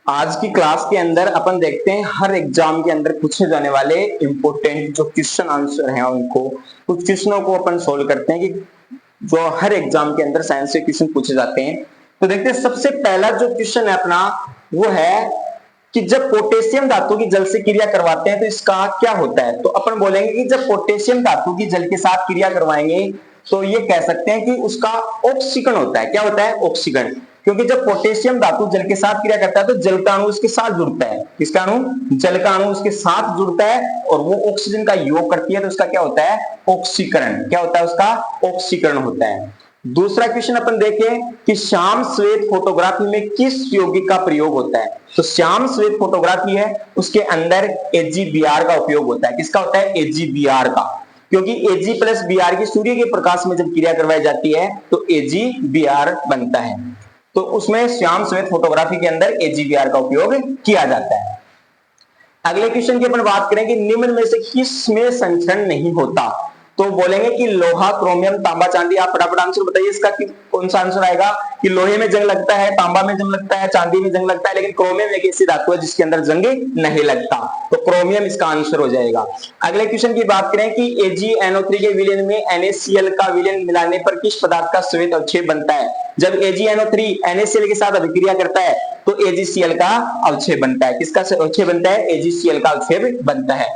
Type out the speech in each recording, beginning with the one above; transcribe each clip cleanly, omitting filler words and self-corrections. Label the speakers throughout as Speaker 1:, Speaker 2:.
Speaker 1: आज की क्लास के अंदर अपन देखते हैं हर एग्जाम के अंदर पूछे जाने वाले इंपॉर्टेंट जो क्वेश्चन आंसर हैं उनको कुछ क्वेश्चनों को अपन सोल्व करते हैं कि जो हर एग्जाम के अंदर साइंस से क्वेश्चन पूछे जाते हैं। तो देखते हैं सबसे पहला जो क्वेश्चन है अपना वो है कि जब पोटेशियम धातु की जल से क्रिया करवाते हैं तो इसका क्या होता है। तो अपन बोलेंगे कि जब पोटेशियम धातु की जल के साथ क्रिया करवाएंगे तो ये कह सकते हैं कि उसका ऑक्सीकरण होता है। क्या होता है? ऑक्सीकरण। क्योंकि जब पोटेशियम धातु जल के साथ क्रिया करता है तो जल का अणु इसके साथ जुड़ता है। किसका अणु? जल का अणु इसके साथ जुड़ता है और वो ऑक्सीजन का योग करती है तो उसका क्या होता है? ऑक्सीकरण। क्या होता है? उसका ऑक्सीकरण होता है। दूसरा क्वेश्चन अपन देखें कि श्याम श्वेत फोटोग्राफी में किस यौगिक का प्रयोग होता है। तो श्याम श्वेत फोटोग्राफी है उसके अंदर AgBr का उपयोग होता है। किसका होता है? AgBr का। क्योंकि Ag प्लस Br की सूर्य के प्रकाश में जब क्रिया करवाई जाती है तो AgBr बनता है। तो उसमें श्याम श्वेत फोटोग्राफी के अंदर AgBr का उपयोग किया जाता है। अगले क्वेश्चन की अपन बात करें कि निम्न में से किस में संचरण नहीं होता। तो बोलेंगे कि लोहा, क्रोमियम, तांबा, चांदी। आप फटाफट आंसर बताइए इसका कि कौन सा आंसर आएगा। कि लोहे में जंग लगता है, तांबा में जंग लगता है, चांदी में जंग लगता है, लेकिन क्रोमियम एक ऐसी धातु है जिसके अंदर जंग नहीं लगता। तो क्रोमियम इसका आंसर हो जाएगा। अगले क्वेश्चन की बात करें कि AgNO3 के विलयन में NaCl का विलयन मिलाने पर किस पदार्थ का श्वेत अवक्षेप बनता है। जब AgNO3 NaCl के साथ अभिक्रिया करता है तो AgCl का अवक्षेप बनता है। किसका अवक्षेप बनता है? AgCl का अवक्षेप बनता है।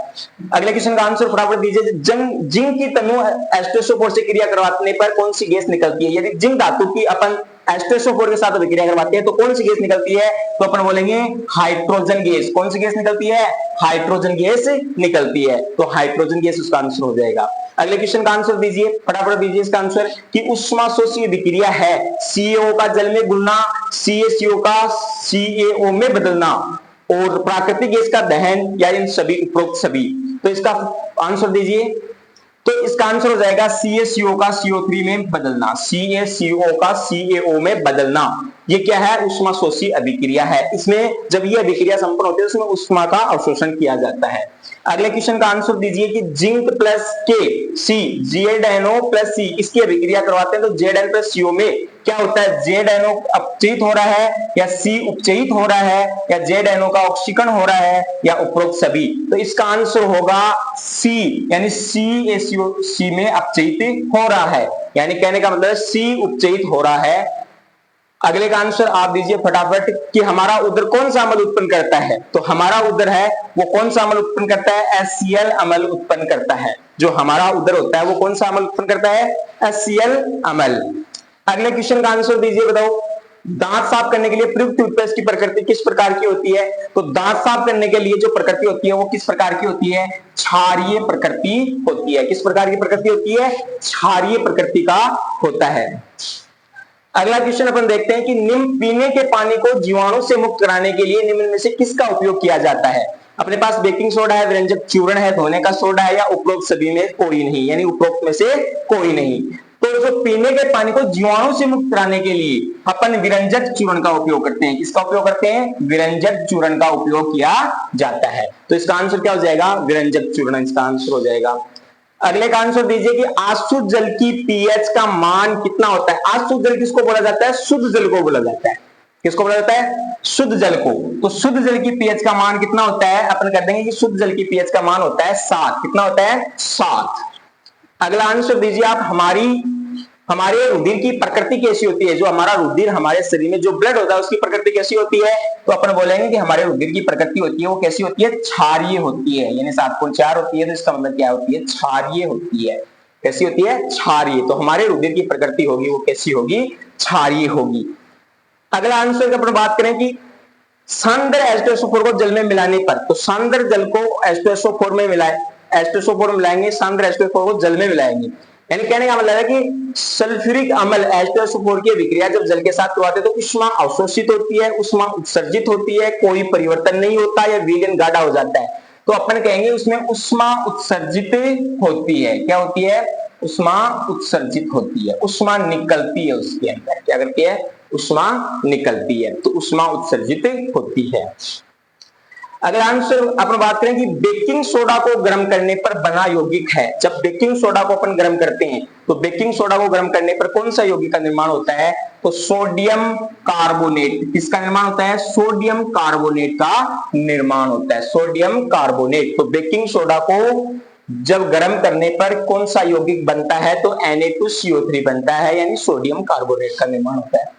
Speaker 1: अगले क्वेश्चन का आंसर फटाफट दीजिए। जिंक की तनु H2SO4 से क्रिया करवाने पर कौन सी गैस निकलती है। यदि जिंक धातु की अपन H2SO4 के साथ अभिक्रिया करवाते हैं तो कौन सी गैस निकलती है। तो अपन बोलेंगे हाइड्रोजन गैस। कौन सी गैस निकलती है? हाइड्रोजन गैस निकलती है। तो हाइड्रोजन गैस उसका आंसर हो जाएगा। अगले क्वेश्चन का आंसर दीजिए, फटाफट दीजिए इसका आंसर कि उष्माशोषी अभिक्रिया है CaO का जल में घुलना, CaCO का CaO में बदलना और प्राकृतिक गैस का दहन या इन सभी उपरोक्त सभी। तो इसका आंसर दीजिए। तो इसका आंसर हो जाएगा CaCO का CO3 में बदलना। CaCO का CaO में बदलना ये क्या है? उष्माशोषी अभिक्रिया है। इसमें जब ये अभिक्रिया संपन्न होती है उसमें उष्मा का अवशोषण किया जाता है। अगले क्वेश्चन का आंसर दीजिए कि जिंक प्लस के सी ZNO प्लस सी इसकी अभिक्रिया करवाते हैं तो Zn प्लस CO में क्या होता है? ZNO अपचयित हो रहा है या C उपचयित हो रहा है या ZNO का ऑक्सीकरण हो रहा है या उपरोक्त सभी। तो इसका आंसर होगा C यानी CaCO में अपचयित हो रहा है। यानी कहने का मतलब C उपचयित हो रहा है। अगले का आंसर आप दीजिए फटाफट कि हमारा उदर कौन सा अम्ल उत्पन्न करता है। तो हमारा उदर है वो कौन सा अम्ल उत्पन्न करता है? HCl अम्ल उत्पन्न करता है। जो हमारा उदर होता है वो कौन सा अम्ल उत्पन्न करता है? HCl अम्ल। अगले क्वेश्चन का आंसर दीजिए, बताओ दांत साफ करने के लिए प्रयुक्त टूथपेस्ट की प्रकृति किस प्रकार की होती है। तो दांत साफ करने के लिए जो प्रकृति होती है वो किस प्रकार की होती है? क्षारीय प्रकृति होती है। किस प्रकार की प्रकृति होती है? क्षारीय प्रकृति का होता है। अगला क्वेश्चन अपन देखते हैं कि निम्न पीने के पानी को जीवाणु से मुक्त कराने के लिए निम्न में से किसका उपयोग किया जाता है। अपने पास बेकिंग सोडा है, व्यंजक चूर्ण है, धोने का सोडा है या उपरोक्त सभी में कोई नहीं। यानी उपरोक्त में से कोई नहीं। तो जो पीने के पानी को जीवाणु से मुक्त कराने के लिए अपन विरंजक चूर्ण का उपयोग करते हैं। किसका उपयोग करते हैं? विरंजक चूर्ण का उपयोग किया जाता है। तो इसका आंसर क्या हो जाएगा? विरंजक चूर्ण इसका आंसर हो जाएगा। अगले का आंसर दीजिए कि आशुद्ध जल की पीएच का मान कितना होता है। आशुद्ध जल किसको बोला जाता है? शुद्ध जल को बोला जाता है। किसको बोला जाता है? शुद्ध जल को। तो शुद्ध जल की पीएच का मान कितना होता है? अपन कर देंगे कि शुद्ध जल की पीएच का मान होता है 7। कितना होता है? 7। अगला आंसर दीजिए आप हमारे रुधिर की प्रकृति कैसी होती है। जो हमारा रुधिर हमारे शरीर में जो ब्लड होता है उसकी प्रकृति कैसी होती है। तो अपन बोलेंगे कि हमारे रुधिर की प्रकृति होती है वो कैसी होती है? क्षारीय होती है। यानी 7.4 होती है। तो इसका मतलब क्या होती है? क्षारीय होती है। कैसी होती है? क्षारीय। तो हमारे रुधिर की प्रकृति होगी वो कैसी होगी? क्षारीय होगी। अगला आंसर की अपन बात करें कि सांद्र H2SO4 को जल में मिलाने पर, तो सांद्र जल को H2SO4 में मिलाएंगे, सांद्र H2SO4 को जल में मिलाएंगे। यानी कहने का मतलब है कि सल्फ्यूरिक अम्ल H2SO4 की अभिक्रिया जब जल के साथ करवाते हैं तो उष्मा अवशोषित होती है, उष्मा उत्सर्जित होती है, कोई परिवर्तन नहीं होता या विलयन गाढ़ा हो जाता है। तो अपन कहेंगे उसमें उष्मा उत्सर्जित होती है। क्या होती है? उष्मा उत्सर्जित होती है। उष्मा निकलती है उसके अंदर। क्या करती है? उष्मा निकलती है। तो उष्मा उत्सर्जित होती है। अगला आंसर अपन बात करें कि बेकिंग सोडा को गर्म करने पर बना यौगिक है। जब बेकिंग सोडा को अपन गर्म करते हैं तो बेकिंग सोडा को गर्म करने पर कौन सा यौगिक का निर्माण होता है? तो सोडियम कार्बोनेट। किसका निर्माण होता है? सोडियम कार्बोनेट का निर्माण होता है, सोडियम कार्बोनेट। तो बेकिंग सोडा को जब गर्म करने पर कौन सा यौगिक बनता है? तो Na2CO3 बनता है, यानी सोडियम कार्बोनेट का निर्माण होता है।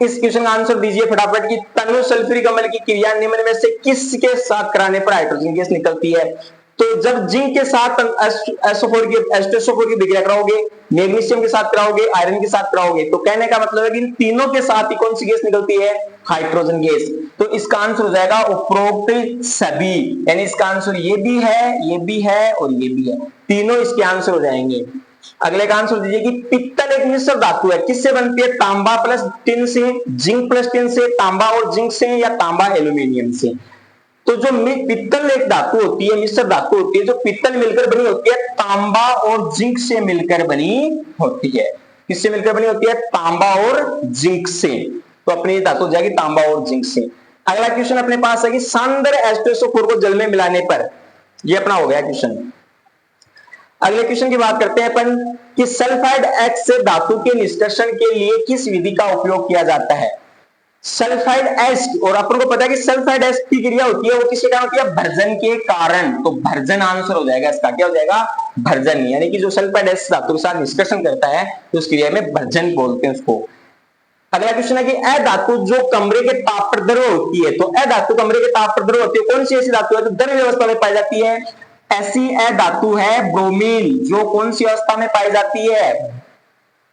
Speaker 1: इस क्वेश्चन का आंसर दीजिए फटाफट कि तनु सल्फ्यूरिक अम्ल की क्रिया निम्न में से किसके साथ कराने पर हाइड्रोजन गैस निकलती है? तो जब जिंक के साथ SO4 की H2SO4 की विक्रिया कराओगे, मैग्नीशियम के साथ कराओगे, आयरन के साथ कराओगे, तो कहने का मतलब है कि इन तीनों के साथ ही कौन सी गैस निकलती है? Hydrogen gas. तो इसका आंसर हो जाएगा उपरोक्त सभी, यानी इसका आंसर ये भी है, ये भी है और ये भी है, तीनों इसके आंसर हो जाएंगे। अगले का आंसर दीजिए कि पित्तल एक मिश्र धातु है, किससे बनती है? तांबा प्लस टिन से, जिंक प्लस टिन से, तांबा और जिंक से, या तांबा एल्यूमिनियम से। तो जो पित्तल एक धातु होती है, मिश्र धातु होती है, जो पित्तल मिलकर बनी होती है तांबा और जिंक से मिलकर बनी होती है। किससे मिलकर बनी होती है? तांबा और जिंक से। तो अपनी धातु हो जाएगी तांबा और जिंक से। अगला क्वेश्चन अपने पास है कि सांद्र H2SO4 को जल में मिलाने पर, ये अपना हो गया क्वेश्चन। अगले क्वेश्चन की बात करते हैं अपन कि सल्फाइड X से धातु के निष्कर्षण के लिए किस विधि का उपयोग किया जाता है? सल्फाइड एस, और अपन को पता है कि सल्फाइड एस की क्रिया होती है वो किसके कारण होती है? भर्जन के कारण। तो भर्जन आंसर हो जाएगा इसका। क्या हो जाएगा? भर्जन, यानी कि जो सल्फाइड एस धातु के साथ निष्कर्षण करता है तो उस क्रिया में भर्जन बोलते हैं उसको। अगला क्वेश्चन है कि अ धातु जो कमरे के ताप पर द्रव होती है, तो अ धातु कमरे के ताप पर द्रव होती है, कौन सी ऐसी धातु है जो द्रव अवस्था में पाई जाती है? ऐसी अ धातु है ब्रोमीन, जो कौन सी अवस्था में पाई जाती है?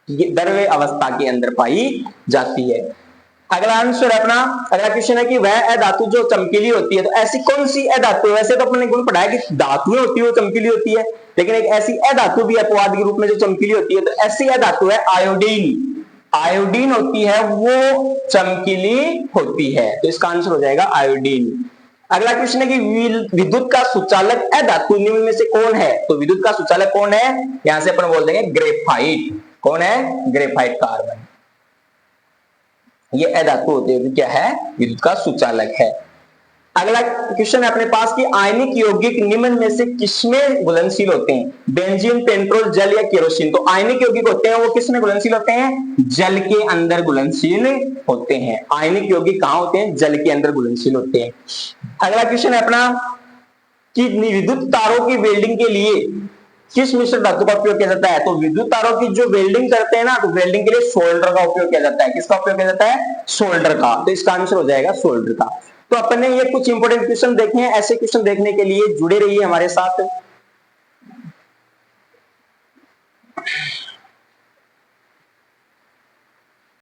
Speaker 1: द्रव्य अवस्था के अंदर पाई जाती है। अगला आंसर अपना, अगला क्वेश्चन है कि वह अधातु जो चमकीली होती है, तो ऐसी कौन सी अधातु है? वैसे तो अपने गुण पढ़ा है कि धातुएं होती है वो चमकीली होती है, लेकिन एक ऐसी अधातु भी अपवाद के रूप में जो चमकीली होती है, तो ऐसी अधातु है आयोडीन। आयोडीन होती है वो चमकीली होती है, तो इसका आंसर हो जाएगा आयोडीन। अगला क्वेश्चन है कि विद्युत का सुचालक अधातु निम्न में से कौन है? तो विद्युत का सुचालक कौन है? यहां से अपन बोल देंगे ग्रेफाइट। कौन है? Graphite carbon. ये अधातु होते हैं, क्या है? विद्युत का सुचालक है। अगला क्वेश्चन है अपने पास कि आयनिक यौगिक निम्न में से किसमें घुलनशील होते हैं? बेंजीन, पेट्रोल, जल या केरोसिन। तो आयनिक यौगिक होते हैं वो किसमें घुलनशील होते हैं? जल के अंदर घुलनशील होते हैं। आयनिक यौगिक कहां होते हैं? जल के अंदर घुलनशील होते हैं। अगला क्वेश्चन है अपना कि विद्युत तारों की वेल्डिंग के लिए किस मिश्र धातु का उपयोग किया जाता है? तो विद्युत तारों की जो वेल्डिंग करते हैं ना, तो वेल्डिंग के लिए सोल्डर का उपयोग किया जाता है। किसका उपयोग किया जाता है? सोल्डर का। तो इसका आंसर हो जाएगा सोल्डर का। तो अपन ने ये कुछ इंपॉर्टेंट क्वेश्चन देखे हैं। ऐसे क्वेश्चन देखने के लिए जुड़े रहिए हमारे साथ।